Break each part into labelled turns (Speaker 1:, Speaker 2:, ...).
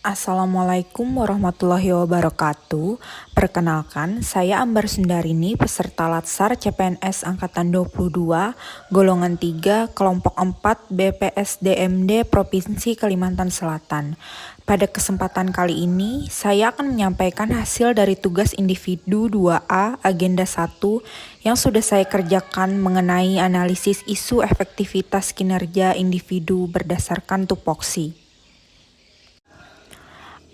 Speaker 1: Assalamualaikum warahmatullahi wabarakatuh. Perkenalkan, saya Ambar Sundarini, peserta Latsar CPNS Angkatan 22, golongan 3, kelompok 4 BPSDMD Provinsi Kalimantan Selatan. Pada kesempatan kali ini, saya akan menyampaikan hasil dari tugas individu 2A Agenda 1 yang sudah saya kerjakan mengenai analisis isu efektivitas kinerja individu berdasarkan tupoksi.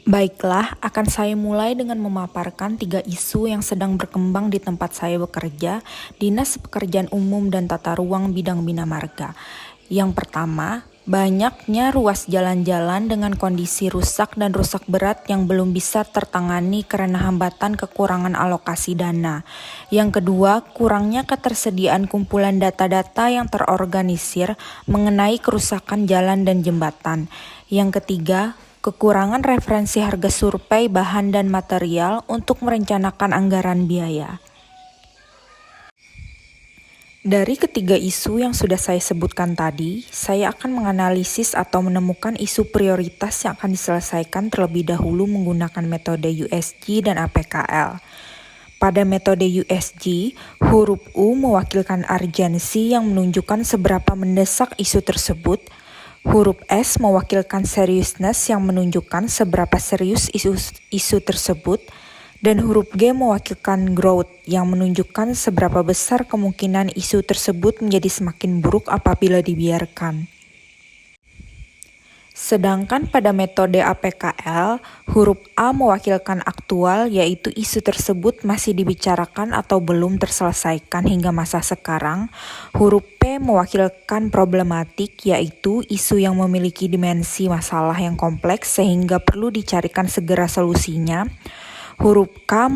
Speaker 1: Baiklah, akan saya mulai dengan memaparkan 3 isu yang sedang berkembang di tempat saya bekerja, Dinas Pekerjaan Umum dan Tata Ruang Bidang Bina Marga. Yang pertama, banyaknya ruas jalan-jalan dengan kondisi rusak dan rusak berat yang belum bisa tertangani karena hambatan kekurangan alokasi dana. Yang kedua, kurangnya ketersediaan kumpulan data-data yang terorganisir mengenai kerusakan jalan dan jembatan. Yang ketiga, kekurangan referensi harga survei bahan dan material untuk merencanakan anggaran biaya. Dari ketiga isu yang sudah saya sebutkan tadi, saya akan menganalisis atau menemukan isu prioritas yang akan diselesaikan terlebih dahulu menggunakan metode USG dan APKL. Pada metode USG, huruf U mewakilkan urgensi yang menunjukkan seberapa mendesak isu tersebut. Huruf S mewakilkan seriousness yang menunjukkan seberapa serius isu tersebut, dan huruf G mewakilkan growth yang menunjukkan seberapa besar kemungkinan isu tersebut menjadi semakin buruk apabila dibiarkan. Sedangkan pada metode APKL, huruf A mewakilkan aktual, yaitu isu tersebut masih dibicarakan atau belum terselesaikan hingga masa sekarang. Huruf P mewakilkan problematik, yaitu isu yang memiliki dimensi masalah yang kompleks sehingga perlu dicarikan segera solusinya. Huruf K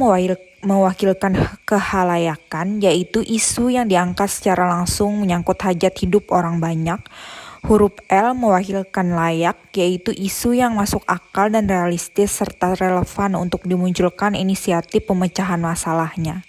Speaker 1: mewakilkan kehalayakan, yaitu isu yang diangkat secara langsung menyangkut hajat hidup orang banyak. Huruf L mewakilkan layak, yaitu isu yang masuk akal dan realistis serta relevan untuk dimunculkan inisiatif pemecahan masalahnya.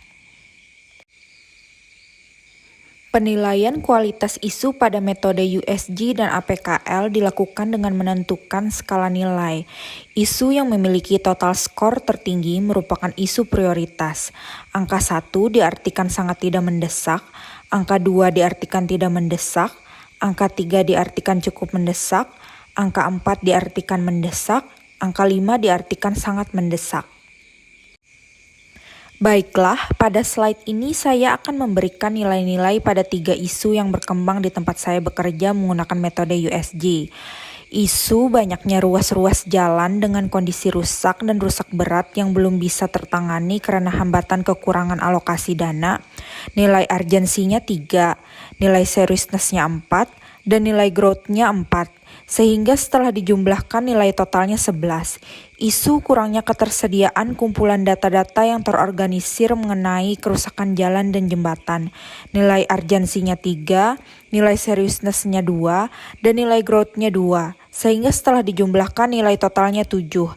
Speaker 1: Penilaian kualitas isu pada metode USG dan APKL dilakukan dengan menentukan skala nilai. Isu yang memiliki total skor tertinggi merupakan isu prioritas. Angka 1 diartikan sangat tidak mendesak, angka 2 diartikan tidak mendesak, angka 3 diartikan cukup mendesak, angka 4 diartikan mendesak, angka 5 diartikan sangat mendesak. Baiklah, pada slide ini saya akan memberikan nilai-nilai pada 3 isu yang berkembang di tempat saya bekerja menggunakan metode USG. Isu banyaknya ruas-ruas jalan dengan kondisi rusak dan rusak berat yang belum bisa tertangani karena hambatan kekurangan alokasi dana. Nilai urgensinya 3, nilai seriousness-nya 4, dan nilai growth-nya 4. Sehingga setelah dijumlahkan nilai totalnya 11. Isu kurangnya ketersediaan kumpulan data-data yang terorganisir mengenai kerusakan jalan dan jembatan. Nilai urgensinya 3, nilai seriousness-nya 2, dan nilai growth-nya 2. Sehingga setelah dijumlahkan nilai totalnya 7.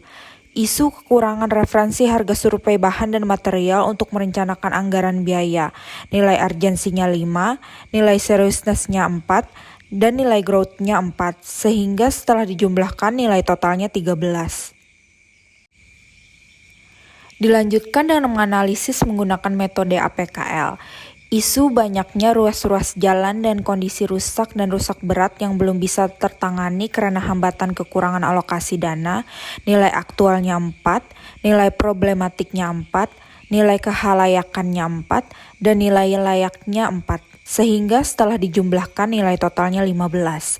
Speaker 1: Isu kekurangan referensi harga survei bahan dan material untuk merencanakan anggaran biaya. Nilai urgensinya 5, nilai seriousness-nya 4, dan nilai growth-nya 4, sehingga setelah dijumlahkan nilai totalnya 13. Dilanjutkan dengan menganalisis menggunakan metode APKL. Isu banyaknya ruas-ruas jalan dan kondisi rusak dan rusak berat yang belum bisa tertangani karena hambatan kekurangan alokasi dana, nilai aktualnya 4, nilai problematiknya 4, nilai kehalayakannya 4, dan nilai layaknya 4. Sehingga setelah dijumlahkan nilai totalnya 15.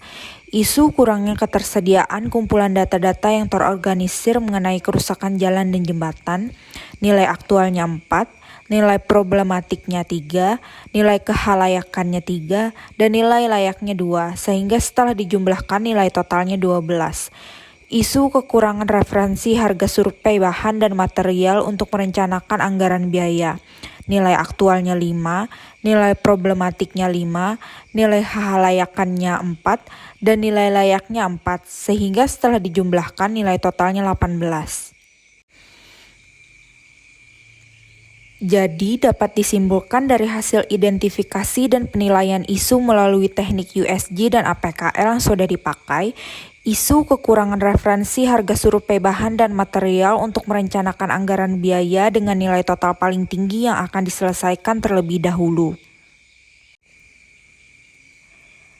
Speaker 1: Isu kurangnya ketersediaan kumpulan data-data yang terorganisir mengenai kerusakan jalan dan jembatan, nilai aktualnya 4, nilai problematiknya 3, nilai kehalayakannya 3, dan nilai layaknya 2, sehingga setelah dijumlahkan nilai totalnya 12. Isu kekurangan referensi harga survei bahan dan material untuk merencanakan anggaran biaya. Nilai aktualnya 5, nilai problematiknya 5, nilai halayakannya 4, dan nilai layaknya 4, sehingga setelah dijumlahkan nilai totalnya 18. Jadi dapat disimpulkan dari hasil identifikasi dan penilaian isu melalui teknik USG dan APKL yang sudah dipakai, isu kekurangan referensi harga survei bahan dan material untuk merencanakan anggaran biaya dengan nilai total paling tinggi yang akan diselesaikan terlebih dahulu.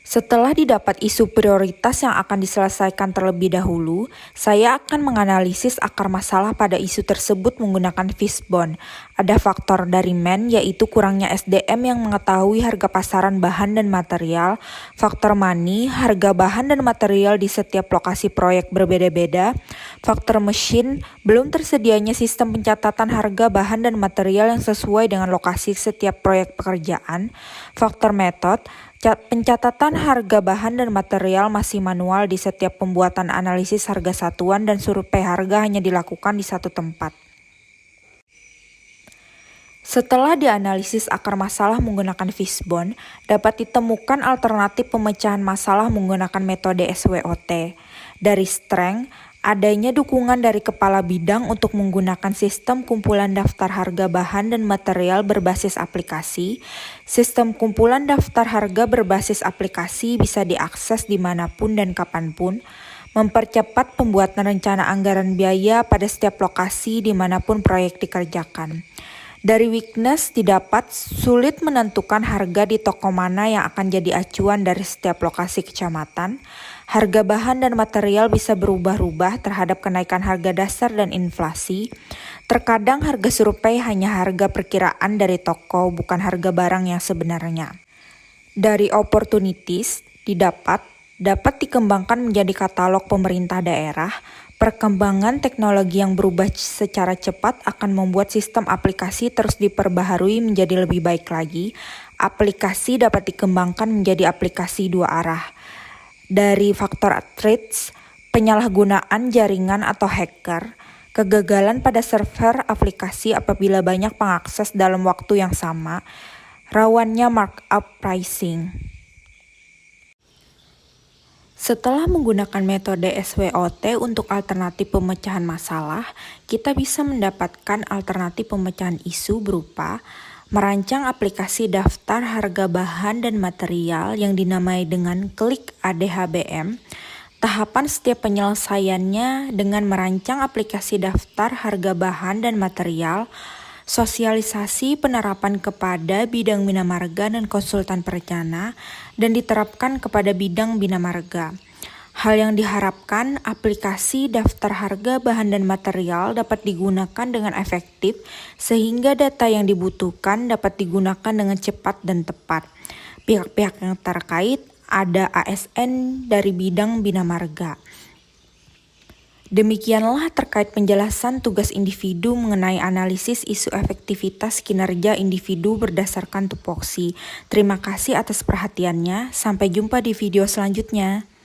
Speaker 1: Setelah didapat isu prioritas yang akan diselesaikan terlebih dahulu, saya akan menganalisis akar masalah pada isu tersebut menggunakan fishbone. Ada faktor dari man, yaitu kurangnya SDM yang mengetahui harga pasaran bahan dan material. Faktor money, harga bahan dan material di setiap lokasi proyek berbeda-beda. Faktor mesin, belum tersedianya sistem pencatatan harga bahan dan material yang sesuai dengan lokasi setiap proyek pekerjaan. Faktor method, pencatatan harga bahan dan material masih manual di setiap pembuatan analisis harga satuan dan survei harga hanya dilakukan di satu tempat. Setelah dianalisis akar masalah menggunakan fishbone, dapat ditemukan alternatif pemecahan masalah menggunakan metode SWOT. Dari strength, adanya dukungan dari kepala bidang untuk menggunakan sistem kumpulan daftar harga bahan dan material berbasis aplikasi. Sistem kumpulan daftar harga berbasis aplikasi bisa diakses dimanapun dan kapanpun, mempercepat pembuatan rencana anggaran biaya pada setiap lokasi dimanapun proyek dikerjakan. Dari weakness didapat sulit menentukan harga di toko mana yang akan jadi acuan dari setiap lokasi kecamatan. Harga bahan dan material bisa berubah-ubah terhadap kenaikan harga dasar dan inflasi. Terkadang harga survei hanya harga perkiraan dari toko, bukan harga barang yang sebenarnya. Dari opportunities dapat dikembangkan menjadi katalog pemerintah daerah. Perkembangan teknologi yang berubah secara cepat akan membuat sistem aplikasi terus diperbaharui menjadi lebih baik lagi. Aplikasi dapat dikembangkan menjadi aplikasi dua arah. Dari faktor threats, penyalahgunaan jaringan atau hacker, kegagalan pada server aplikasi apabila banyak pengakses dalam waktu yang sama, rawannya markup pricing. Setelah menggunakan metode SWOT untuk alternatif pemecahan masalah, kita bisa mendapatkan alternatif pemecahan isu berupa merancang aplikasi daftar harga bahan dan material yang dinamai dengan klik ADHBM. Tahapan setiap penyelesaiannya dengan merancang aplikasi daftar harga bahan dan material, sosialisasi penerapan kepada bidang bina marga dan konsultan perencana, dan diterapkan kepada bidang bina marga. Hal yang diharapkan, aplikasi daftar harga bahan dan material dapat digunakan dengan efektif sehingga data yang dibutuhkan dapat digunakan dengan cepat dan tepat. Pihak-pihak yang terkait ada ASN dari bidang bina marga. Demikianlah terkait penjelasan tugas individu mengenai analisis isu efektivitas kinerja individu berdasarkan tupoksi. Terima kasih atas perhatiannya. Sampai jumpa di video selanjutnya.